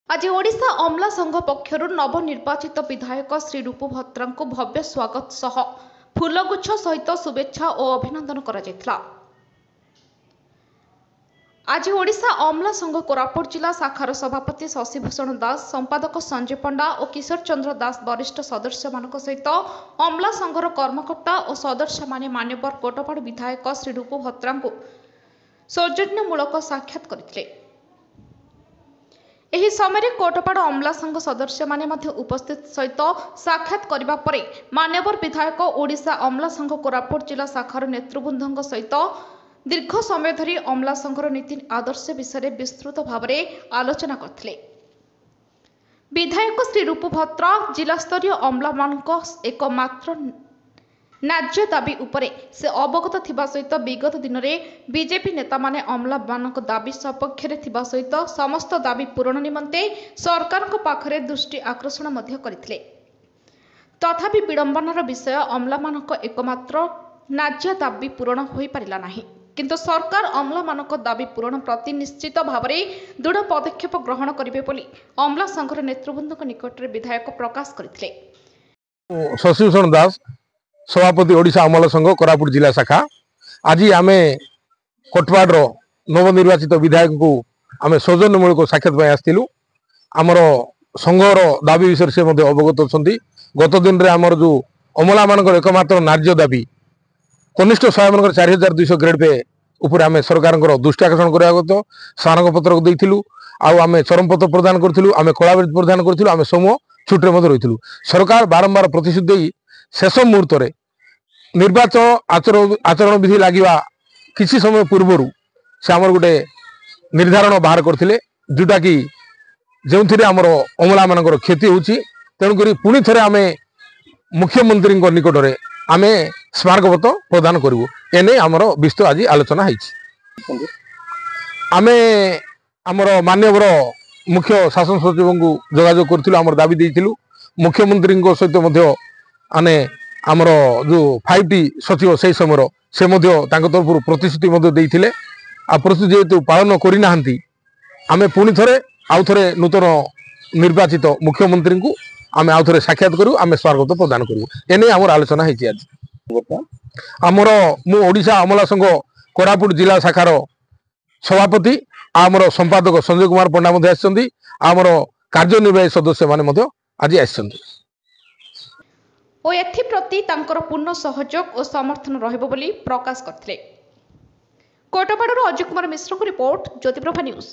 आज ओडिशा अमला संघ पक्षर नवनिर्वाचित विधायक श्री रूप भत्रा को भव्य स्वागत सह फूलगुच्छ सहित शुभेच्छा और अभिनंदन करा। आज ओडिशा अमला संघ कोरापुट जिला शाखार सभापति शशिभूषण दास, संपादक संजय पंडा और किशोर चंद्र दास वरिष्ठ सदस्य मान सहित अमला संघर कर्मकर्ता और सदस्य माने मान्यवर कोटपाड़ विधायक श्री रूप भत्रा को सौजन्यमूलक साक्षात करथिले। एही समय कोटपाड़ अमला संघ सदस्य माने मध्य उपस्थित सहित साक्षात करबा परे मान्यवर विधायक ओडिशा अमला संघ कोरापुट जिला शाखार नेतृवृंद सहित दीर्घ समय धरी अमला संघर नीति आदर्श विषय विस्तृत भाव में आलोचना करथिले। विधायक श्री रूप भत्रा जिला स्तरीय अमला मानक एकमात्र न्याज्य दाबी उपरे से अवगत थिबा सहित विगत दिन में बीजेपी नेता माने अमला मानक दाबी सपक्ष थिबा सहित समस्त दाबी पूरण निमंते सरकार को पाखरे दृष्टि आकर्षण मध्य करथिले। तथापि विडंबनार विषय अमला मानक एकमात्र न्याज्य दाबी पूरण होई पारिला नाही, किंतु सरकार अमला मानक दाबी पूरण प्रति निश्चित भाव में दृढ़ पदक्षेप ग्रहण करिवे बोली अमला संघर नेतृवृंद निकट में विधायक प्रकाश करथिले। शशिभूषण दास, सभापति ओडिशा अमला संघ कोरापुट जिला शाखा। आज आम कोटपाड़ नवनिर्वाचित विधायक को आम सौजन्यमूलक साक्षात आसलु। आमर संघर दाबी विषय से अवगत अच्छा। गत दिन में आमर जो अमला मान एकमात्र न्याज्य दाबी कनिष्ठ सहाय मान 4200 ग्रेड पे उपर आम सरकार दृष्टि आकर्षण करने स्मारक पत्र देलु। आम चरमपत्र प्रदान करूँ, आम कलाबृत्ति प्रदान करूँ, आम समूह छुट्टे रही। सरकार बारंबार प्रतिश्रुति शेष मुहूर्त निर्वाचन आचरण विधि लगे किसी समय पूर्वर से आमर गोटे निर्धारण बाहर करते, जोटा कि जो आमर अमला मान क्षति होची। तेणुक पुणी थे आम मुख्यमंत्री निकट में आम स्मारक पत्र प्रदान करूँ। एने आमर विस्तृत आज आलोचना होती। आम आमर मान्यवर मुख्य शासन सचिव को जोगाजोग करूँ, आमर दाबी देलु। मुख्यमंत्री सहित आने आमर जो 5T सचिव से समय से तरफ प्रतिश्रुति देते प्रतिश्रुति जेहेतु पालन करना आम पुणी थे आउ थे नूतन निर्वाचित मुख्यमंत्री को आम आउ थे साक्षात करूँ, आम स्वागत प्रदान करूँ। एने आमर आलोचना होती। आज आमर मु ओडिशा अमला संघ कोरापुट जिला शाखार सभापति आमर संपादक संजय कुमार पंडा आमर कार्यनिर्वाही सदस्य माने आज आसछन्ति और एथिप्रति तांकर पूर्ण सहयोग और समर्थन रहिबो बोली प्रकाश करथिले। कोटपाड़र अजय कुमार मिश्र को रिपोर्ट, ज्योतिप्रभा न्यूज।